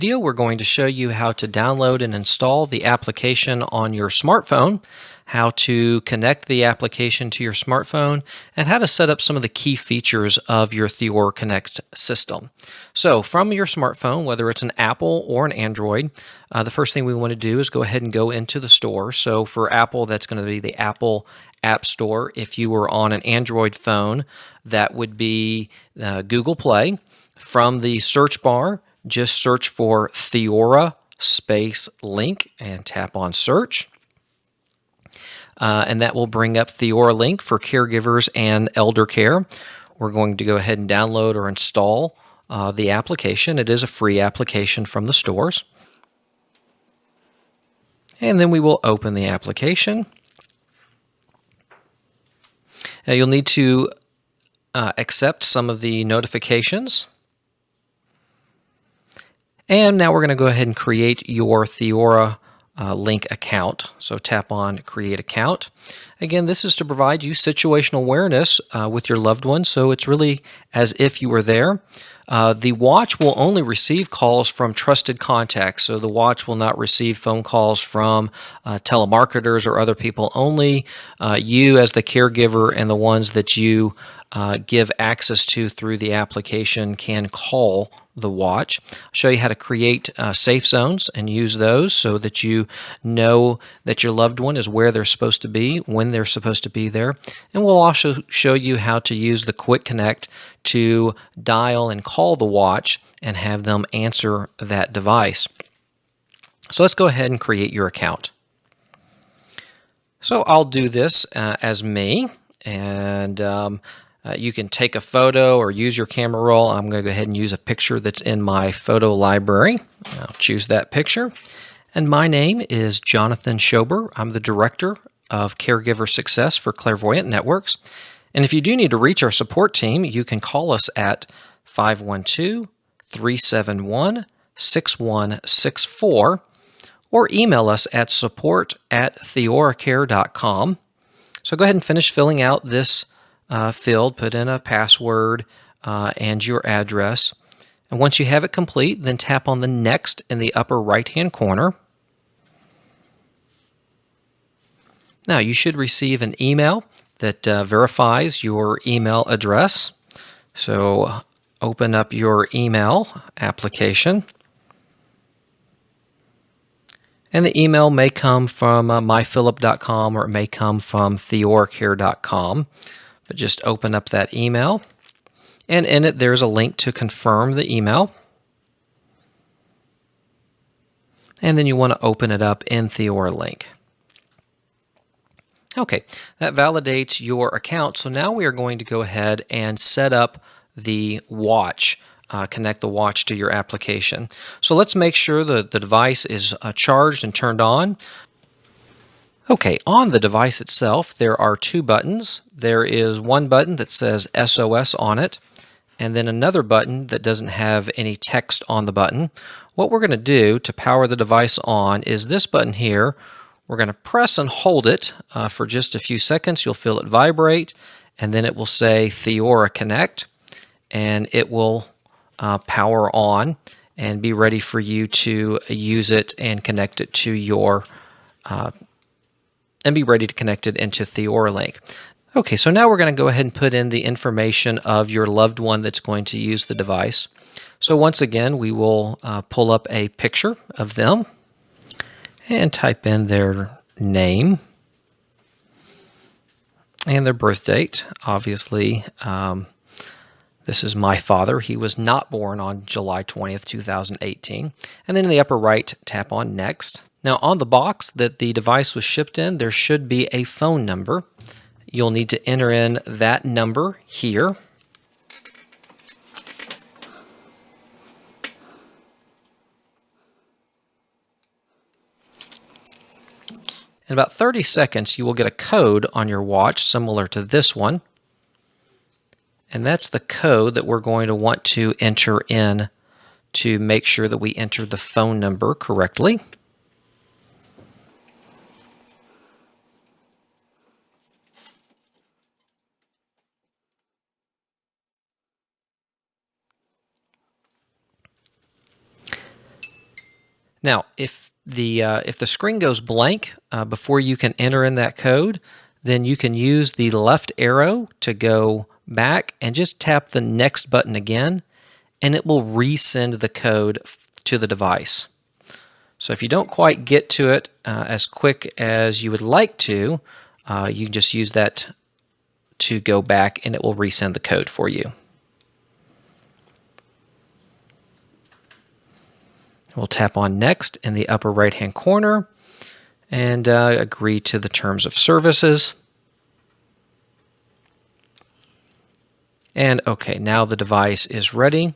Video, we're going to show you how to download and install the application on your smartphone, how to connect the application to your smartphone, and how to set up some of the key features of your Theora Connect system. So from your smartphone, whether it's an Apple or an Android, the first thing we want to do is go ahead and go into the store. So for Apple, that's going to be the Apple App Store. If you were on an Android phone, that would be Google Play. From the search bar, just search for Theora space link and tap on search. And that will bring up Theora link for caregivers and elder care. We're going to go ahead and download or install the application. It is a free application from the stores. And then we will open the application. Now you'll need to accept some of the notifications. And now we're going to go ahead and create your Theora link account. So tap on Create Account. Again, this is to provide you situational awareness with your loved one, so it's really as if you were there. The watch will only receive calls from trusted contacts, so the watch will not receive phone calls from telemarketers or other people. Only you as the caregiver and the ones that you give access to through the application can call the watch. I'll show you how to create safe zones and use those so that you know that your loved one is where they're supposed to be, when they're supposed to be there. And we'll also show you how to use the Quick Connect to dial and call the watch and have them answer that device. So let's go ahead and create your account. So I'll do this as me, and you can take a photo or use your camera roll. I'm going to go ahead and use a picture that's in my photo library. I'll choose that picture. And my name is Jonathan Schober. I'm the Director of Caregiver Success for Clairvoyant Networks. And if you do need to reach our support team, you can call us at 512-371-6164 or email us at support@theoracare.com. So go ahead and finish filling out this field, put in a password and your address. And once you have it complete, then tap on the Next in the upper right-hand corner. Now you should receive an email that verifies your email address. So open up your email application. And the email may come from myphilip.com or it may come from theoracare.com. But just open up that email, and in it there's a link to confirm the email. And then you want to open it up in Theora Link. Okay, that validates your account. So now we are going to go ahead and set up the watch, connect the watch to your application. So let's make sure that the device is charged and turned on. Okay, on the device itself, there are two buttons. There is one button that says SOS on it, and then another button that doesn't have any text on the button. What we're going to do to power the device on is this button here. We're going to press and hold it for just a few seconds. You'll feel it vibrate, and then it will say Theora Connect, and it will power on and be ready for you to use it and connect it to your and be ready to connect it into Theora Link. Okay, so now we're going to go ahead and put in the information of your loved one that's going to use the device. So once again, we will pull up a picture of them and type in their name and their birth date. Obviously, this is my father. He was not born on July 20th, 2018. And then in the upper right, tap on Next. Now on the box that the device was shipped in, there should be a phone number. You'll need to enter in that number here. In about 30 seconds, you will get a code on your watch similar to this one. And that's the code that we're going to want to enter in to make sure that we enter the phone number correctly. Now, if the screen goes blank before you can enter in that code, then you can use the left arrow to go back and just tap the next button again, and it will resend the code to the device. So if you don't quite get to it as quick as you would like to, you can just use that to go back and it will resend the code for you. We'll tap on Next in the upper right-hand corner and agree to the terms of services. And okay, now the device is ready.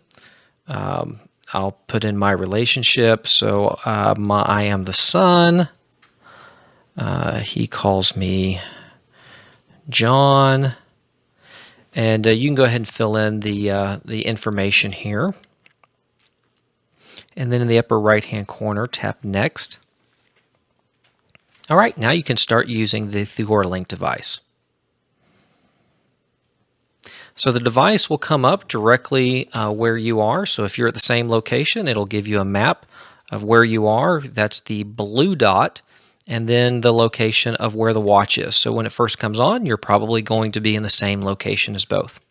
I'll put in my relationship. So I am the son. He calls me John. And you can go ahead and fill in the information here. And then in the upper right-hand corner, tap Next. All right, now you can start using the Theora Link device. So the device will come up directly where you are. So if you're at the same location, it'll give you a map of where you are. That's the blue dot, and then the location of where the watch is. So when it first comes on, you're probably going to be in the same location as both.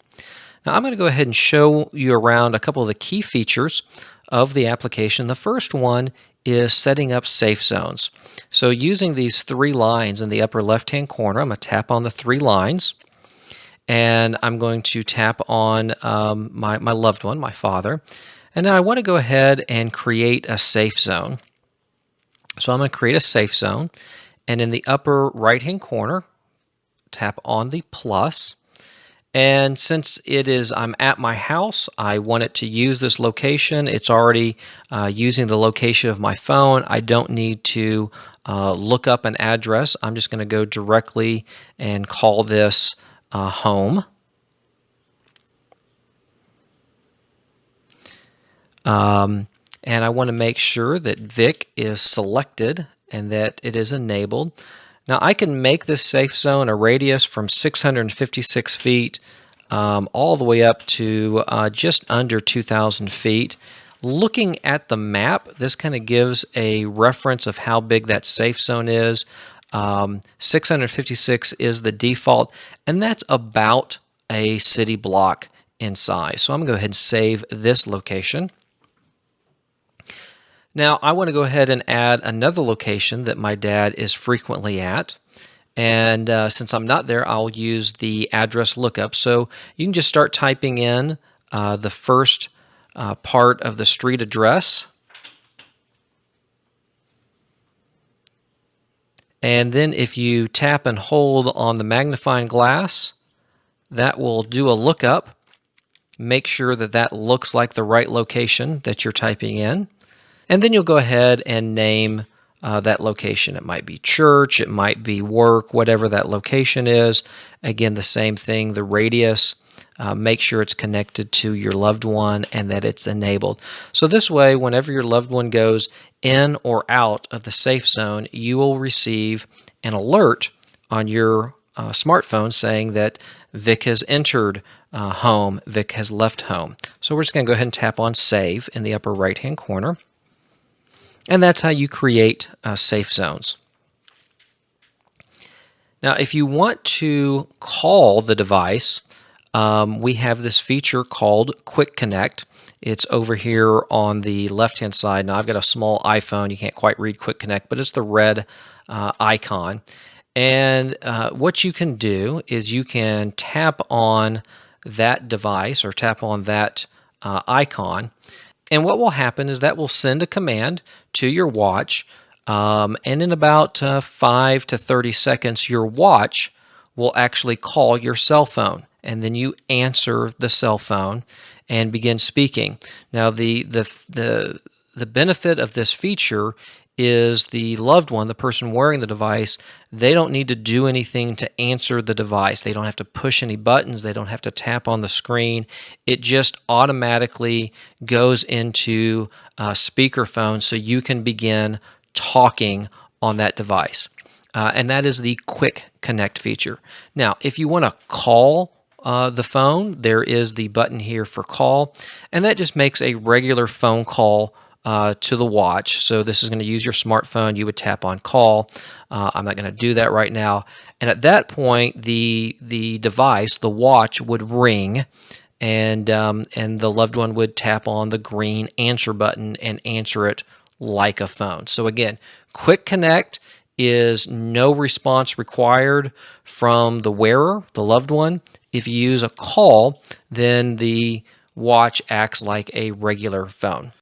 Now I'm going to go ahead and show you around a couple of the key features of the application. The first one is setting up safe zones. So using these 3 lines in the upper left-hand corner, I'm going to tap on the 3 lines. And I'm going to tap on my loved one, my father. And now I want to go ahead and create a safe zone. So I'm going to create a safe zone. And in the upper right-hand corner, tap on the plus. And since I'm at my house, I want it to use this location. It's already using the location of my phone. I don't need to look up an address. I'm just going to go directly and call this home. And I want to make sure that Vic is selected and that it is enabled. Now I can make this safe zone a radius from 656 feet all the way up to just under 2,000 feet. Looking at the map, this kind of gives a reference of how big that safe zone is. 656 is the default, and that's about a city block in size. So I'm going to go ahead and save this location. Now I want to go ahead and add another location that my dad is frequently at. And since I'm not there, I'll use the address lookup. So you can just start typing in the first part of the street address. And then if you tap and hold on the magnifying glass, that will do a lookup. Make sure that that looks like the right location that you're typing in. And then you'll go ahead and name that location. It might be church, it might be work, whatever that location is. Again, the same thing, the radius. Make sure it's connected to your loved one and that it's enabled. So this way, whenever your loved one goes in or out of the safe zone, you will receive an alert on your smartphone saying that Vic has entered home, Vic has left home. So we're just going to go ahead and tap on Save in the upper right-hand corner. And that's how you create safe zones. Now, if you want to call the device, we have this feature called Quick Connect. It's over here on the left-hand side. Now, I've got a small iPhone. You can't quite read Quick Connect, but it's the red icon. And what you can do is you can tap on that device or tap on that icon. And what will happen is that will send a command to your watch. And in about 5 to 30 seconds, your watch will actually call your cell phone. And then you answer the cell phone and begin speaking. Now, the benefit of this feature is the loved one, the person wearing the device, they don't need to do anything to answer the device. They don't have to push any buttons. They don't have to tap on the screen. It just automatically goes into speakerphone so you can begin talking on that device. And that is the Quick Connect feature. Now, if you want to call the phone, there is the button here for call, and that just makes a regular phone call to the watch. So this is going to use your smartphone. You would tap on call. I'm not going to do that right now. And at that point, the device, the watch, would ring, and the loved one would tap on the green answer button and answer it like a phone. So again, quick connect is no response required from the wearer, the loved one. If you use a call, then the watch acts like a regular phone.